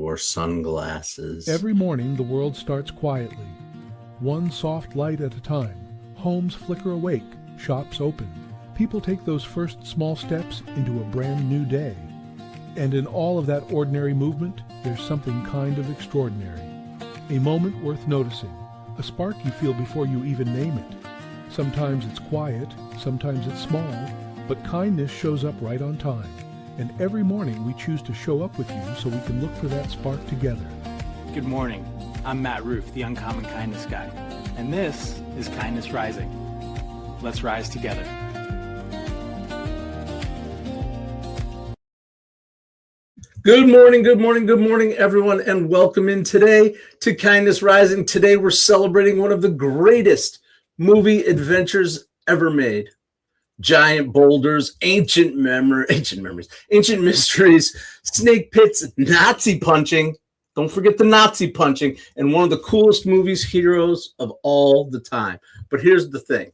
wore sunglasses. Every morning, the world starts quietly. One soft light at a time. Homes flicker awake, shops open. People take those first small steps into a brand new day. And in all of that ordinary movement, there's something kind of extraordinary. A moment worth noticing. A spark you feel before you even name it. Sometimes it's quiet, sometimes it's small, but kindness shows up right on time. And every morning we choose to show up with you so we can look for that spark together. Good morning. I'm Matt Roof, the Uncommon Kindness Guy. And this is Kindness Rising. Let's rise together. Good morning, good morning, good morning, everyone, and welcome in today to Kindness Rising. Today we're celebrating one of the greatest movie adventures ever made. Giant boulders, ancient memories, ancient mysteries, snake pits, Nazi punching. Don't forget the Nazi punching, and one of the coolest heroes of all the time. But here's the thing.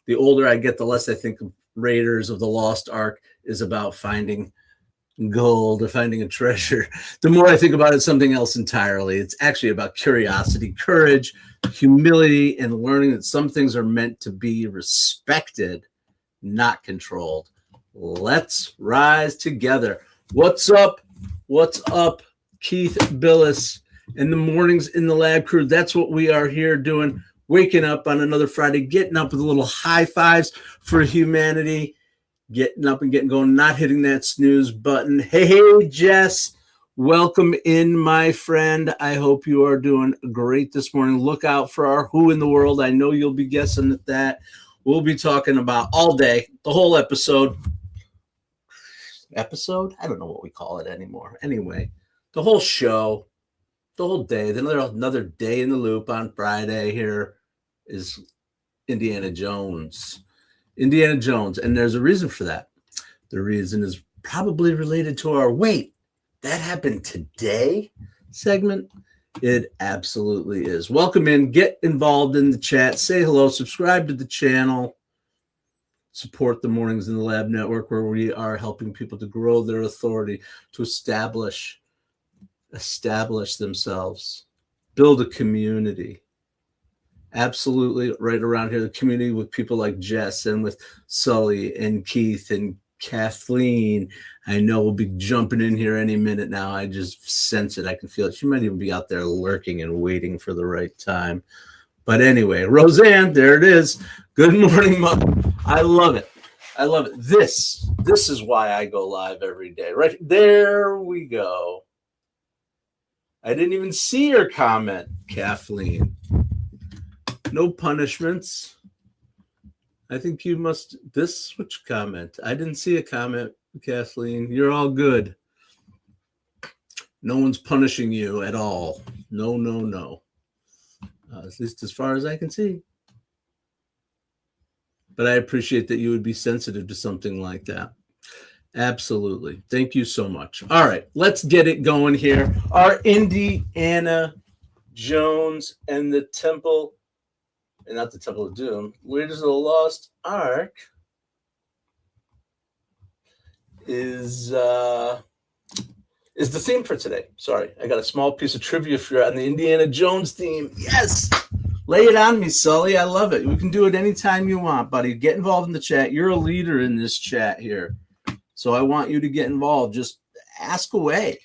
The older I get, the less I think of Raiders of the Lost Ark is about finding gold or finding a treasure. The more I think about it, something else entirely. It's actually about curiosity, courage, humility, and learning that some things are meant to be respected, not controlled. Let's rise together. What's up? What's up? Keith Billis and the Mornings in the Lab crew. That's what we are here doing. Waking up on another Friday, getting up with a little high fives for humanity, getting up and getting going, not hitting that snooze button. Hey, Jess, welcome in, my friend. I hope you are doing great this morning. Look out for our Who in the World. I know you'll be guessing at that. We'll be talking about all day, the whole episode. I don't know what we call it anymore. Anyway, the whole show, the whole day, then another day in the loop on Friday here is Indiana Jones. And there's a reason for that. The reason is probably related to our wait. That happened today segment. It absolutely is. Welcome in. Get involved in the chat. Say hello. Subscribe to the channel. Support the Mornings in the Lab Network, where we are helping people to grow their authority, to establish themselves, build a community. Absolutely right around here, the community with people like Jess and with Sully and Keith and Kathleen. I know we'll be jumping in here any minute now. I just sense it. I can feel it. She might even be out there lurking and waiting for the right time. But anyway, Roseanne, there it is. Good morning, Mom. I love it. This is why I go live every day. Right there we go. I didn't even see your comment, Kathleen. No punishments. I think you must switch comment. I didn't see a comment, Kathleen. You're all good. No one's punishing you at all. No. At least as far as I can see. But I appreciate that you would be sensitive to something like that. Absolutely. Thank you so much. All right, let's get it going here. Our Indiana Jones and the Temple, and not the Temple of Doom, Raiders of the Lost Ark is the theme for today. Sorry, I got a small piece of trivia for you on the Indiana Jones theme. Yes! Lay it on me, Sully. I love it. We can do it anytime you want, buddy. Get involved in the chat. You're a leader in this chat here. So I want you to get involved. Just ask away.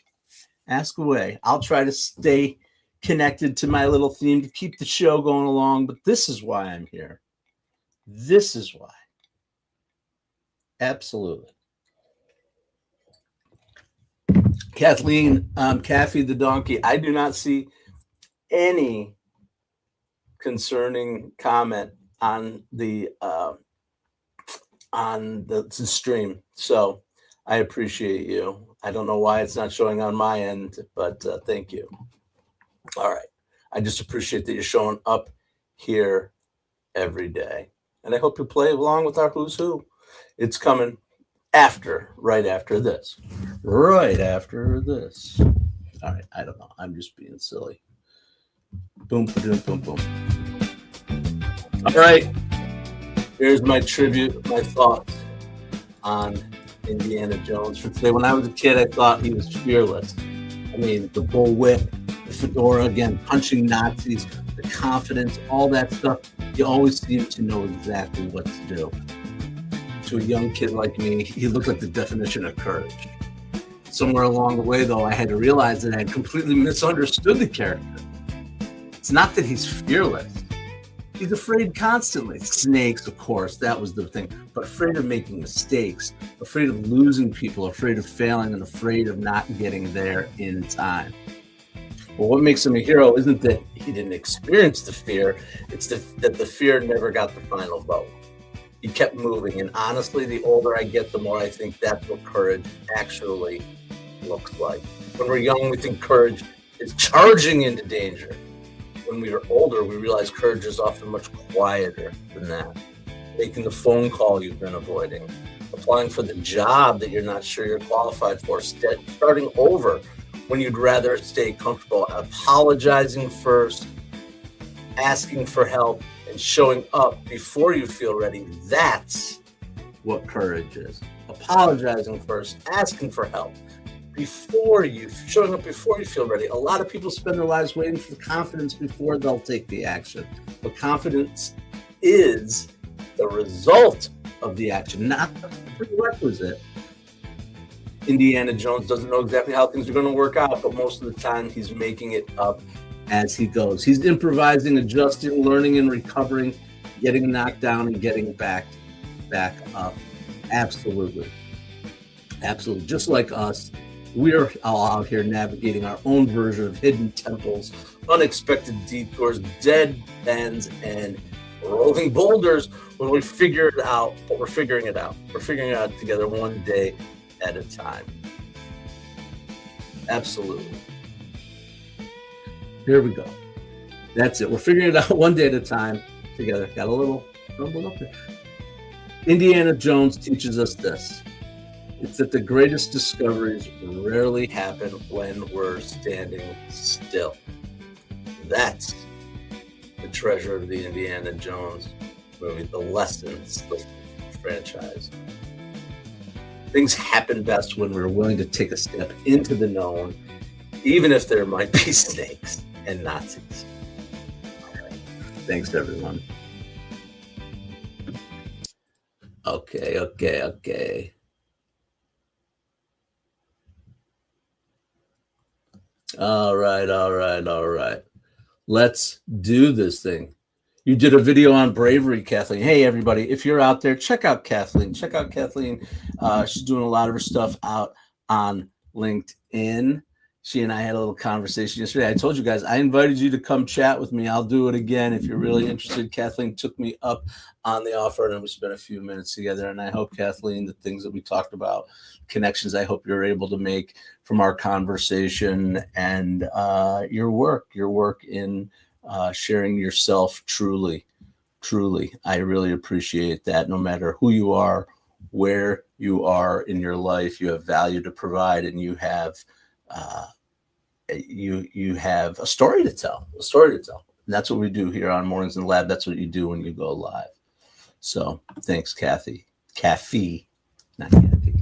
I'll try to stay connected to my little theme to keep the show going along. But this is why I'm here. This is why. Absolutely. Kathleen, Kathy the donkey, I do not see any concerning comment on the stream. So I appreciate you. I don't know why it's not showing on my end, but thank you. All right. I just appreciate that you're showing up here every day. And I hope you play along with our Who's Who. It's coming right after this. All right. I don't know. I'm just being silly. Boom, boom, boom, boom. All right. Here's my tribute, my thoughts on Indiana Jones for today. When I was a kid, I thought he was fearless. I mean, the bullwhip, the fedora, again, punching Nazis, the confidence, all that stuff. You always seem to know exactly what to do. To a young kid like me, he looked like the definition of courage. Somewhere along the way, though, I had to realize that I had completely misunderstood the character. It's not that he's fearless. He's afraid constantly. Snakes, of course, that was the thing. But afraid of making mistakes, afraid of losing people, afraid of failing, and afraid of not getting there in time. Well, what makes him a hero isn't that he didn't experience the fear, it's that the fear never got the final vote. He kept moving, and honestly, the older I get, the more I think that's what courage actually looks like. When we're young, we think courage is charging into danger. When we are older, we realize courage is often much quieter than that. Making the phone call you've been avoiding, applying for the job that you're not sure you're qualified for, starting over when you'd rather stay comfortable, apologizing first, asking for help, and showing up before you feel ready. That's what courage is. Apologizing first, asking for help, showing up before you feel ready. A lot of people spend their lives waiting for the confidence before they'll take the action. But confidence is the result of the action, not the prerequisite. Indiana Jones doesn't know exactly how things are going to work out, but most of the time he's making it up as he goes. He's improvising, adjusting, learning, and recovering, getting knocked down and getting back up. Absolutely. Just like us, we're all out here navigating our own version of hidden temples, unexpected detours, dead ends, and rolling boulders when we figure it out, but we're figuring it out. We're figuring it out together one day at a time. Absolutely. Here we go. That's it. We're figuring it out one day at a time together. Got a little rumble up there. Indiana Jones teaches us this. It's that the greatest discoveries rarely happen when we're standing still. That's the treasure of the Indiana Jones movie, the lessons of the franchise. Things happen best when we're willing to take a step into the known, even if there might be snakes and Nazis. All right. Thanks, everyone. Okay. All right. Let's do this thing. You did a video on bravery, Kathleen. Hey, everybody, if you're out there, check out Kathleen. She's doing a lot of her stuff out on LinkedIn. She and I had a little conversation yesterday. I told you guys, I invited you to come chat with me. I'll do it again if you're really interested. Kathleen took me up on the offer, and we spent a few minutes together. And I hope, Kathleen, the things that we talked about, connections I hope you're able to make from our conversation and your work in sharing yourself truly. I really appreciate that. No matter who you are, where you are in your life, you have value to provide, and you have you have a story to tell. And that's what we do here on Mornings in the Lab. That's what you do when you go live. So thanks, Kathy. Not Kathy.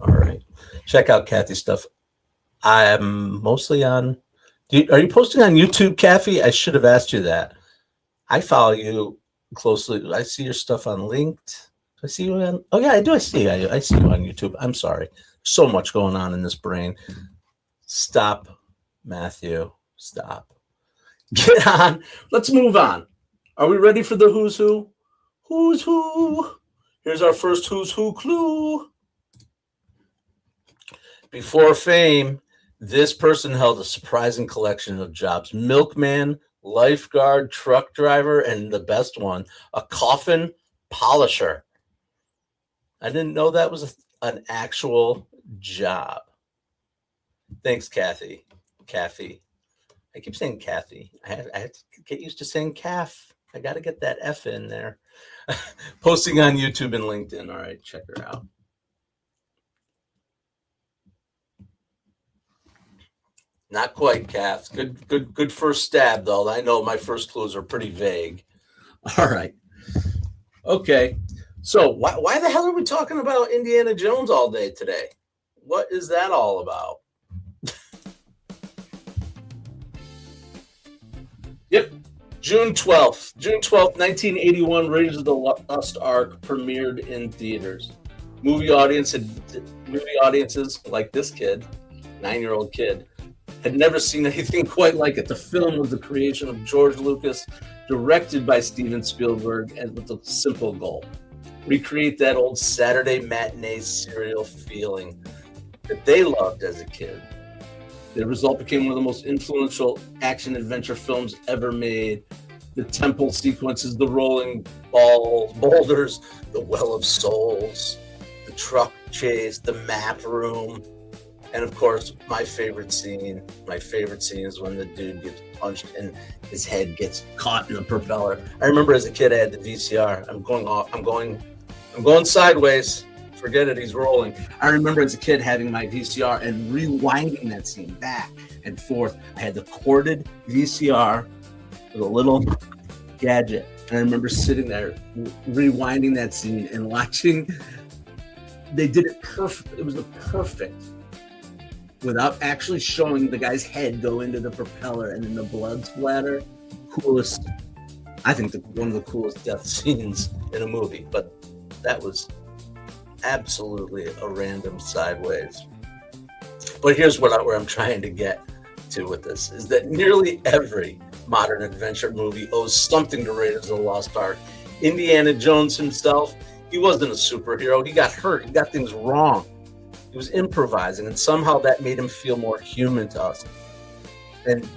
All right. Check out Kathy's stuff. I'm mostly on. Are you posting on YouTube, Kathy? I should have asked you that. I follow you closely. I see your stuff on LinkedIn. I see you on. Oh yeah, I do. I see you on YouTube. I'm sorry. So much going on in this brain. Stop, Matthew. Stop. Get on. Let's move on. Are we ready for the who's who? Who's who? Here's our first who's who clue. Before fame, this person held a surprising collection of jobs: milkman, lifeguard, truck driver, and the best one, a coffin polisher. I didn't know that was an actual job. Thanks, Kathy. I keep saying Kathy. I have to get used to saying calf. I got to get that F in there. Posting on YouTube and LinkedIn. All right, check her out. Not quite, Kath. Good first stab, though. I know my first clues are pretty vague. All right. Okay. So why the hell are we talking about Indiana Jones all day today? What is that all about? Yep. June 12th, 1981, Raiders of the Lost Ark premiered in theaters. Movie audiences like this kid, 9-year-old kid, had never seen anything quite like it. The film was the creation of George Lucas, directed by Steven Spielberg, and with a simple goal: recreate that old Saturday matinee serial feeling that they loved as a kid. The result became one of the most influential action-adventure films ever made. The temple sequences, the rolling boulders, the Well of Souls, the truck chase, the map room, and of course, my favorite scene is when the dude gets punched and his head gets caught in the propeller. I remember as a kid, I had the VCR. I'm going sideways. Forget it, he's rolling. I remember as a kid having my VCR and rewinding that scene back and forth. I had the corded VCR with a little gadget. And I remember sitting there rewinding that scene and watching. They did it perfect. It was the perfect, without actually showing the guy's head go into the propeller and then the blood splatter. Coolest, I think one of the coolest death scenes in a movie. But that was absolutely a random sideways. But here's where I'm trying to get to with this, is that nearly every modern adventure movie owes something to Raiders of the Lost Ark. Indiana Jones himself, he wasn't a superhero. He got hurt. He got things wrong. He was improvising, and somehow that made him feel more human to us. And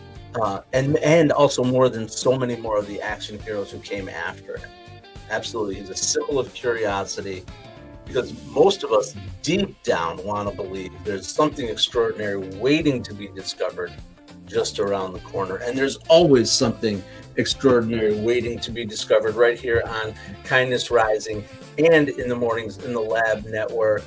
also more than so many more of the action heroes who came after him. Absolutely. He's a symbol of curiosity, because most of us deep down want to believe there's something extraordinary waiting to be discovered just around the corner. And there's always something extraordinary waiting to be discovered right here on Kindness Rising and in the Mornings in the Lab network.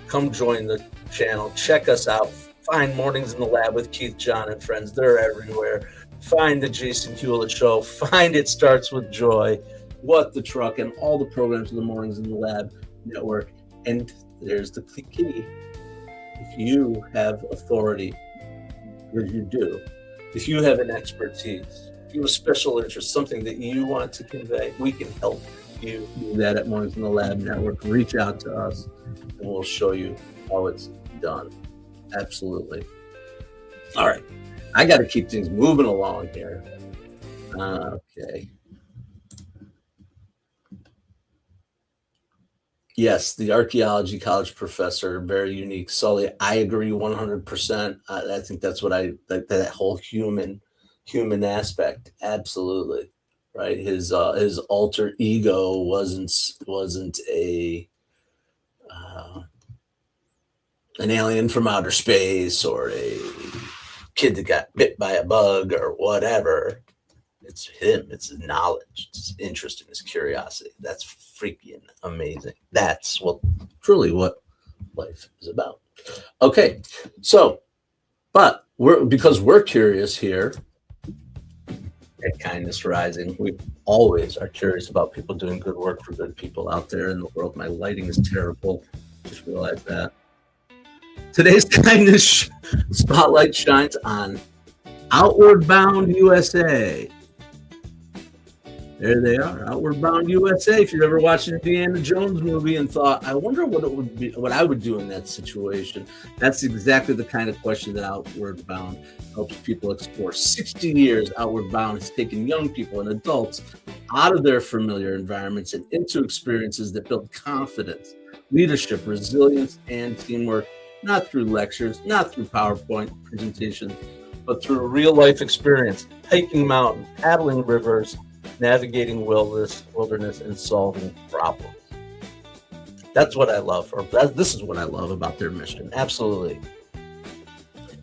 Come join the channel. Check us out. Find Mornings in the Lab with Keith, John, and friends. They're everywhere. Find the Jason Hewlett Show. Find It Starts With Joy, What the Truck, and all the programs of the Mornings in the Lab network. And there's the key: if you have authority, because you do, if you have an expertise, if you have a special interest, something that you want to convey, we can help you do that at Mornings in the Lab network. Reach out to us and we'll show you how it's done. Absolutely. All right, I got to keep things moving along here. Okay. Yes, the archaeology college professor, very unique. Sully, I agree 100%. I think that's what I like, that whole human aspect. Absolutely. Right. His alter ego wasn't an alien from outer space or a kid that got bit by a bug or whatever. It's him. It's his knowledge. It's his interest and his curiosity. That's freaking amazing. That's truly what life is about. Okay, so, but because we're curious here at Kindness Rising, we always are curious about people doing good work for good people out there in the world. My lighting is terrible. Just realized that. Today's Kindness Spotlight shines on Outward Bound USA. There they are, Outward Bound USA. If you've ever watched an Indiana Jones movie and thought, I wonder what I would do in that situation, that's exactly the kind of question that Outward Bound helps people explore. 60 years, Outward Bound has taken young people and adults out of their familiar environments and into experiences that build confidence, leadership, resilience, and teamwork, not through lectures, not through PowerPoint presentations, but through real life experience, hiking mountains, paddling rivers, navigating wilderness, and solving problems. That's what I love, this is what I love about their mission. Absolutely.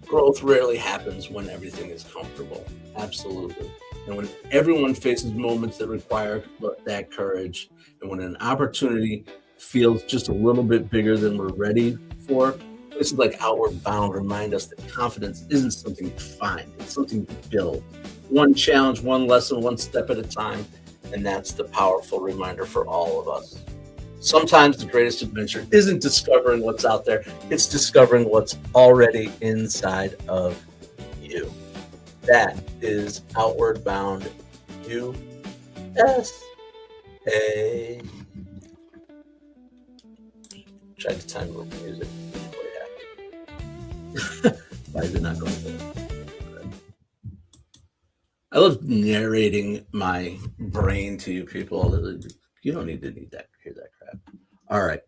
Growth rarely happens when everything is comfortable. Absolutely. And when everyone faces moments that require that courage, and when an opportunity feels just a little bit bigger than we're ready for, places like Outward Bound remind us that confidence isn't something you find, it's something you build. One challenge, one lesson, one step at a time, and that's the powerful reminder for all of us. Sometimes the greatest adventure isn't discovering what's out there, it's discovering what's already inside of you. That is Outward Bound USA. Tried to time the music. Why is it not going there? I love narrating my brain to you people. You don't need to hear that crap. All right.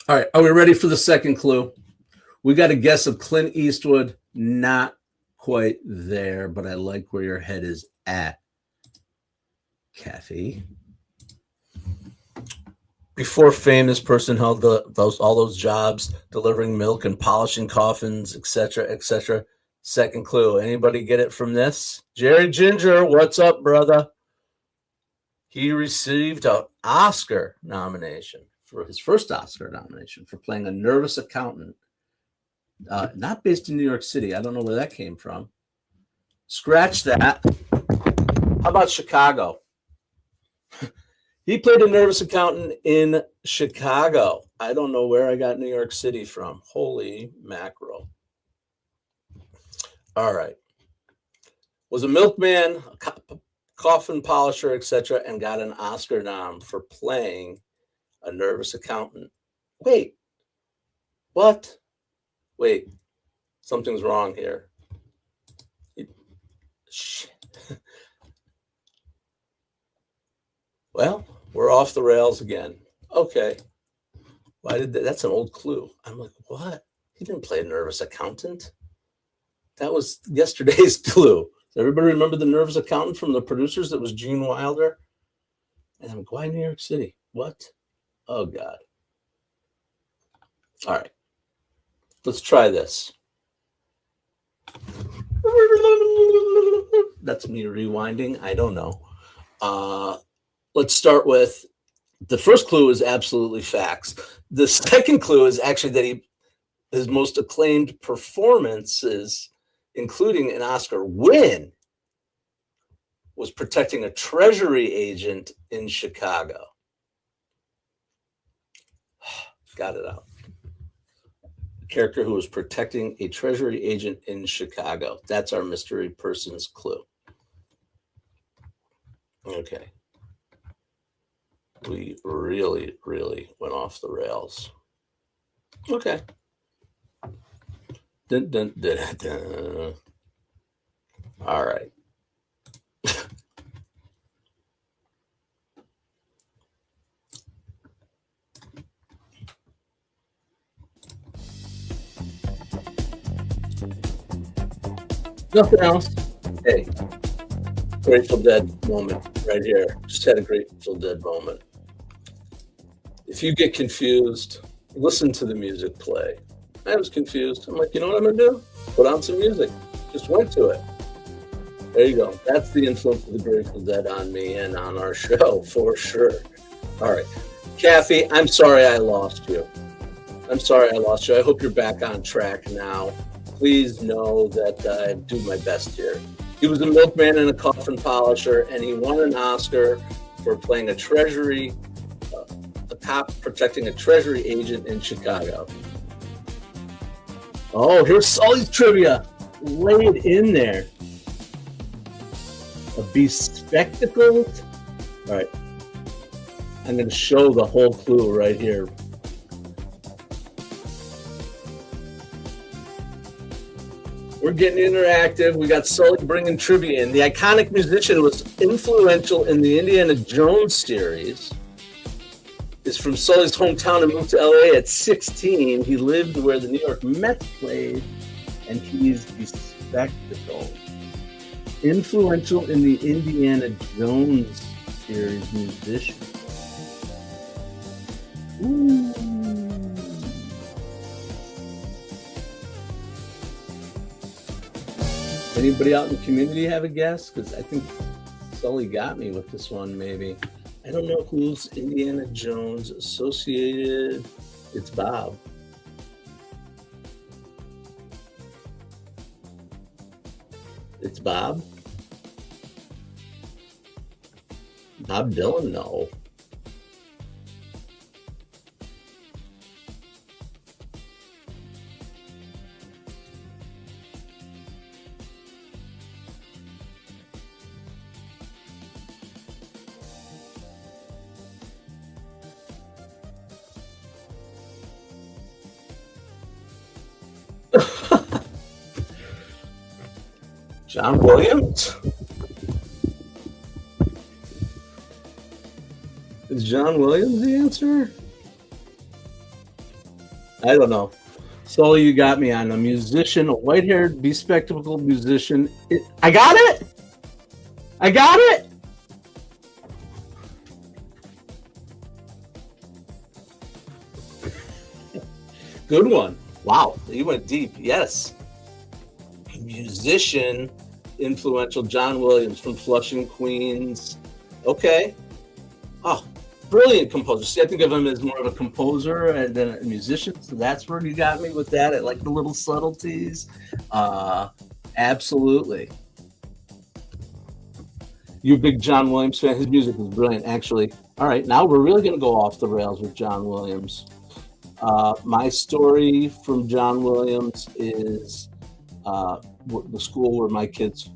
Are we ready for the second clue? We got a guess of Clint Eastwood. Not quite there, but I like where your head is at, Kathy. Before fame, this person held all those jobs, delivering milk and polishing coffins, etc., etc. Second clue. Anybody get it from this? Jerry Ginger, what's up, brother? He received an Oscar nomination for his first Oscar nomination for playing a nervous accountant, not based in New York City. I don't know where that came from. Scratch that. How about Chicago? He played a nervous accountant in Chicago. I don't know where I got New York City from. Holy mackerel. All right. Was a milkman, a coffin polisher, etc., and got an Oscar nom for playing a nervous accountant. Wait. What? Wait. Something's wrong here. Shit. Well, we're off the rails again. Okay. Why did that's an old clue. I'm like, what? He didn't play a nervous accountant. That was yesterday's clue. Does everybody remember the nervous accountant from the producers? That was Gene Wilder. And I'm like, why New York City? What? Oh, God. All right. Let's try this. That's me rewinding. I don't know. Let's start with the first clue is absolutely facts. The second clue is actually that his most acclaimed performances, including an Oscar win, was protecting a treasury agent in Chicago. Got it out. A character who was protecting a treasury agent in Chicago. That's our mystery person's clue. Okay. We really, really went off the rails. Okay. Dun, dun, dun, dun. All right. Nothing else. Hey, Grateful Dead moment right here. Just had a Grateful Dead moment. If you get confused, listen to the music play. I was confused. I'm like, you know what I'm going to do? Put on some music. Just went to it. There you go. That's the influence of the Grateful Dead on me and on our show, for sure. All right. Kathy, I'm sorry I lost you. I hope you're back on track now. Please know that I do my best here. He was a milkman and a coffin polisher, and he won an Oscar for playing a cop protecting a treasury agent in Chicago. Oh, here's Sully's trivia. Lay it in there. A bespectacled. All right. I'm going to show the whole clue right here. We're getting interactive. We got Sully bringing trivia in. The iconic musician was influential in the Indiana Jones series. Is from Sully's hometown and moved to LA at 16. He lived where the New York Mets played, and he's bespectacled. Influential in the Indiana Jones series musician. Ooh. Anybody out in the community have a guess? Because I think Sully got me with this one, maybe. I don't know who's Indiana Jones associated. It's Bob. It's Bob? Bob Dylan? No. John Williams? Is John Williams the answer? I don't know. So you got me on a musician, a white-haired, bespectacled musician. I got it! I got it! Good one. Wow, you went deep. Yes. Musician, influential John Williams from Flushing, Queens. Okay. Oh, brilliant composer. See, I think of him as more of a composer than a musician. So that's where you got me with that. I like the little subtleties. Absolutely. You a big John Williams fan? His music is brilliant, actually. All right, now we're really going to go off the rails with John Williams. My story from John Williams is the school where my kids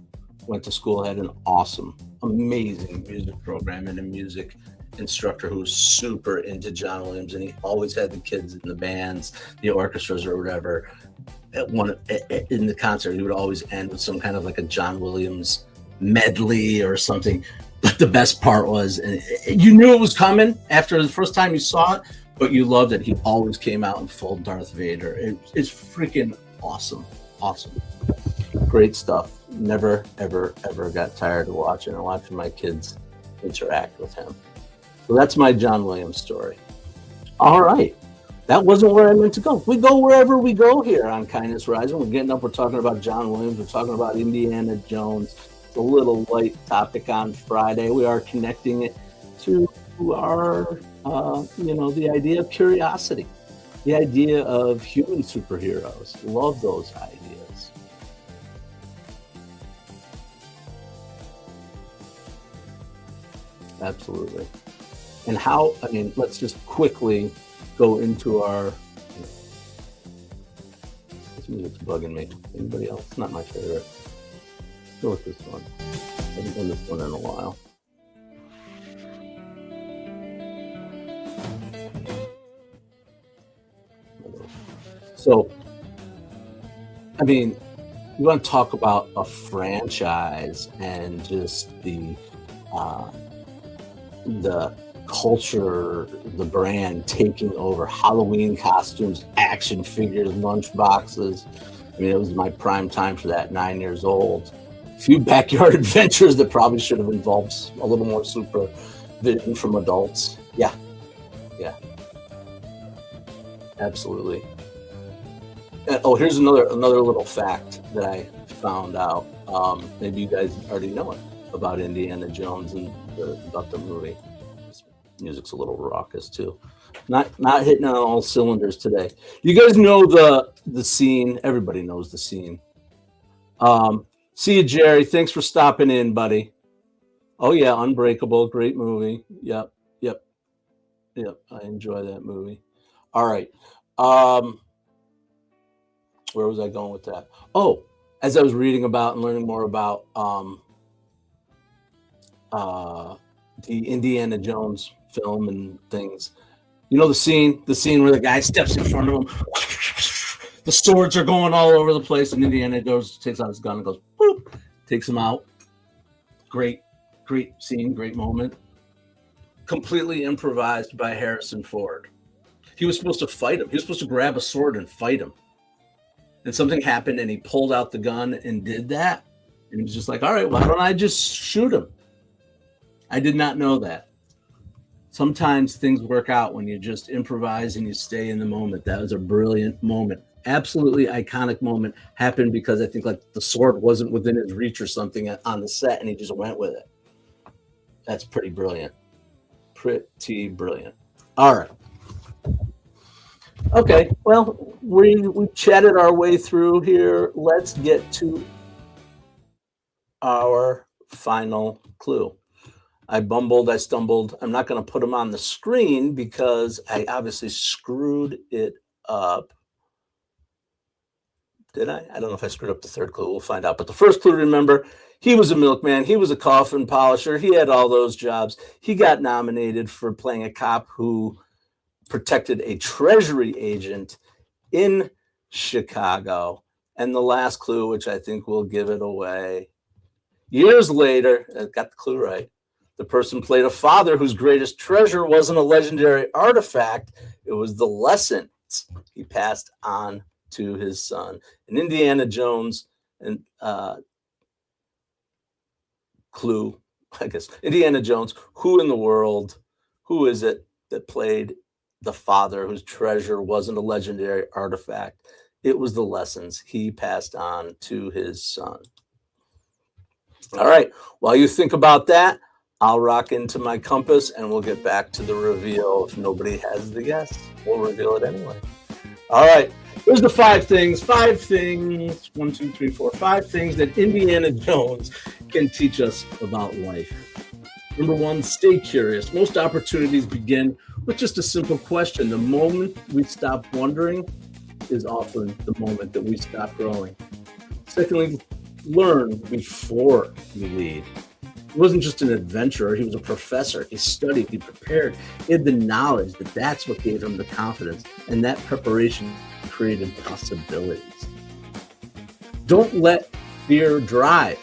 went to school had an awesome, amazing music program and a music instructor who was super into John Williams, and he always had the kids in the bands, the orchestras or whatever. In the concert, he would always end with some kind of like a John Williams medley or something. But the best part was, and you knew it was coming after the first time you saw it, but you loved it. He always came out in full Darth Vader. It's freaking awesome. Awesome. Great stuff. Never, ever, ever got tired of watching my kids interact with him. So that's my John Williams story. All right. That wasn't where I meant to go. We go wherever we go here on Kindness Rising. We're getting up. We're talking about John Williams. We're talking about Indiana Jones. It's a little light topic on Friday. We are connecting it to our, the idea of curiosity, the idea of human superheroes. Love those ideas. Absolutely. And how, let's just quickly go into our, this music's bugging me. Anybody else? It's not my favorite. Go with this one. I haven't done this one in a while. So, you want to talk about a franchise and just the culture, the brand taking over. Halloween costumes, action figures, lunchboxes. It was my prime time for that, 9 years old. A few backyard adventures that probably should have involved a little more supervision from adults. Yeah. Absolutely. And, here's another little fact that I found out. Maybe you guys already know it about Indiana Jones and about the movie. This music's a little raucous too. Not hitting on all cylinders today. You guys know the scene. Everybody knows the scene. See you, Jerry. Thanks for stopping in, buddy. Oh yeah, Unbreakable, great movie. Yep. I enjoy that movie. All right. Where was I going with that? Oh, as I was reading about and learning more about the Indiana Jones film and things. You know the scene where the guy steps in front of him. The swords are going all over the place, and Indiana Jones takes out his gun and goes, boop, takes him out. Great scene, great moment. Completely improvised by Harrison Ford. He was supposed to fight him. He was supposed to grab a sword and fight him. And something happened, and he pulled out the gun and did that. And he was just like, all right, why don't I just shoot him? I did not know that. Sometimes things work out when you just improvise and you stay in the moment. That was a brilliant moment. Absolutely iconic moment. Happened because I think like the sword wasn't within his reach or something on the set, and he just went with it. That's pretty brilliant. Pretty brilliant. All right. Okay, well, we chatted our way through here. Let's get to our final clue. I bumbled, I stumbled. I'm not going to put them on the screen because I obviously screwed it up. Did I? I don't know if I screwed up the third clue. We'll find out. But the first clue, remember, he was a milkman. He was a coffin polisher. He had all those jobs. He got nominated for playing a cop who protected a treasury agent in Chicago. And the last clue, which I think will give it away. Years later, I got the clue right. The person played a father whose greatest treasure wasn't a legendary artifact. It was the lessons he passed on to his son. And Indiana Jones and clue, I guess. Indiana Jones, who in the world, who is it that played the father whose treasure wasn't a legendary artifact? It was the lessons he passed on to his son. All right, while you think about that, I'll rock into my compass and we'll get back to the reveal. If nobody has the guess, we'll reveal it anyway. All right, here's the 5 things. 5 things, 1, 2, 3, 4, 5 things that Indiana Jones can teach us about life. Number 1, stay curious. Most opportunities begin with just a simple question. The moment we stop wondering is often the moment that we stop growing. Secondly, learn before you lead. He wasn't just an adventurer, he was a professor. He studied, he prepared. He had the knowledge that's what gave him the confidence, and that preparation created possibilities. Don't let fear drive.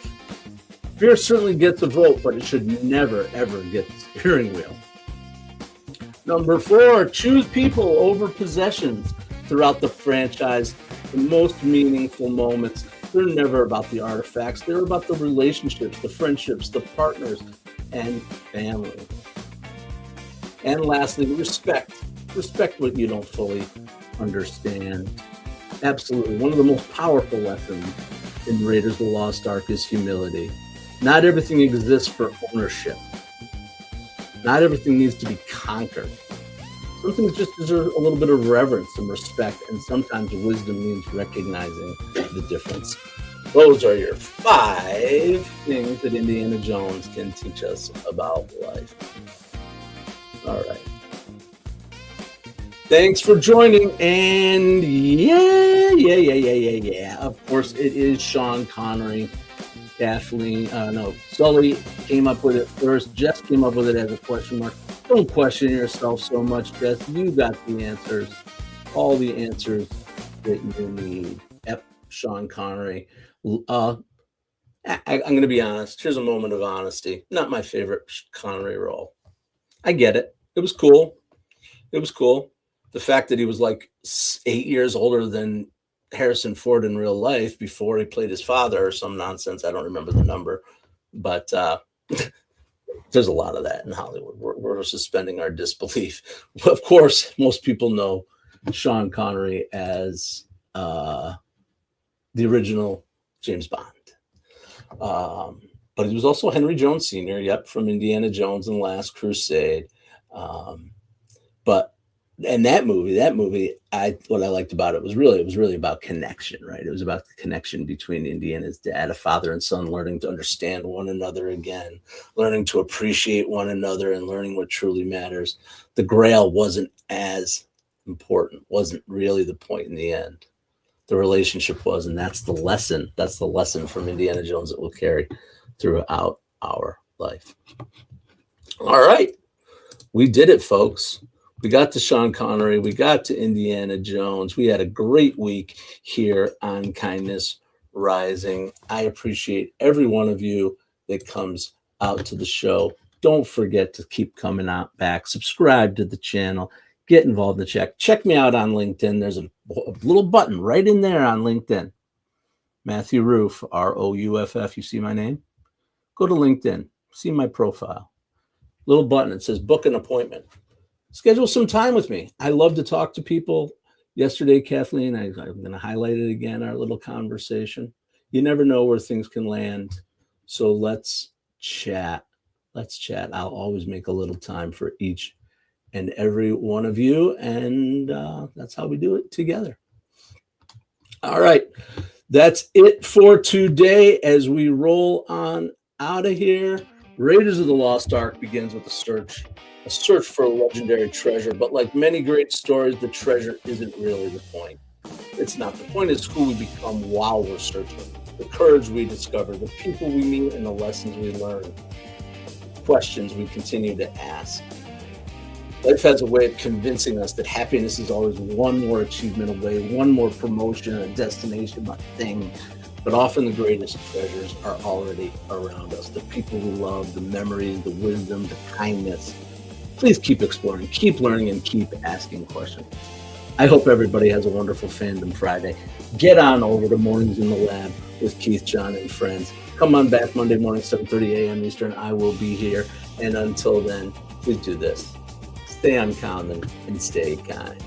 Fear certainly gets a vote, but it should never, ever get the steering wheel. Number 4, choose people over possessions. Throughout the franchise, the most meaningful moments, they're never about the artifacts. They're about the relationships, the friendships, the partners, and family. And lastly, respect. Respect what you don't fully understand. Absolutely. One of the most powerful lessons in Raiders of the Lost Ark is humility. Not everything exists for ownership. Not everything needs to be conquered. Some things just deserve a little bit of reverence and respect, and sometimes wisdom means recognizing the difference. Those are your 5 things that Indiana Jones can teach us about life. All right. Thanks for joining, and yeah. Of course, it is Sean Connery. Sully came up with it first. Jess came up with it as a question mark. Don't question yourself so much, Jess. You got the answers, all the answers that you need. Sean Connery. I'm going to be honest. Here's a moment of honesty. Not my favorite Connery role. I get it. It was cool. The fact that he was like 8 years older than Harrison Ford in real life before he played his father or some nonsense. I don't remember the number, but there's a lot of that in Hollywood. We're suspending our disbelief. Of course, most people know Sean Connery as the original James Bond. But he was also Henry Jones Sr., from Indiana Jones and the Last Crusade. And that movie, what I liked about it was really about connection, right? It was about the connection between Indy and his dad, a father and son, learning to understand one another again, learning to appreciate one another, and learning what truly matters. The Grail wasn't as important, wasn't really the point in the end. The relationship was, and that's the lesson. That's the lesson from Indiana Jones that we'll carry throughout our life. All right. We did it, folks. We got to Sean Connery. We got to Indiana Jones. We had a great week here on Kindness Rising. I appreciate every one of you that comes out to the show. Don't forget to keep coming out back. Subscribe to the channel. Get involved in the chat. Check me out on LinkedIn. There's a little button right in there on LinkedIn. Matthew Roof, R-O-U-F-F. You see my name? Go to LinkedIn. See my profile. Little button. It says book an appointment. Schedule some time with me. I love to talk to people. Yesterday, Kathleen, I'm going to highlight it again, our little conversation. You never know where things can land. So let's chat. I'll always make a little time for each and every one of you. And that's how we do it together. All right. That's it for today as we roll on out of here. Raiders of the Lost Ark begins with a search for a legendary treasure. But like many great stories, the treasure isn't really the point. It's not. The point is who we become while we're searching, the courage we discover, the people we meet, and the lessons we learn, questions we continue to ask. Life has a way of convincing us that happiness is always one more achievement away, one more promotion, a destination, a thing. But often the greatest treasures are already around us. The people we love, the memories, the wisdom, the kindness. Please keep exploring, keep learning, and keep asking questions. I hope everybody has a wonderful Fandom Friday. Get on over to Mornings in the Lab with Keith, John, and friends. Come on back Monday morning, 7:30 a.m. Eastern. I will be here. And until then, please do this. Stay uncommon and stay kind.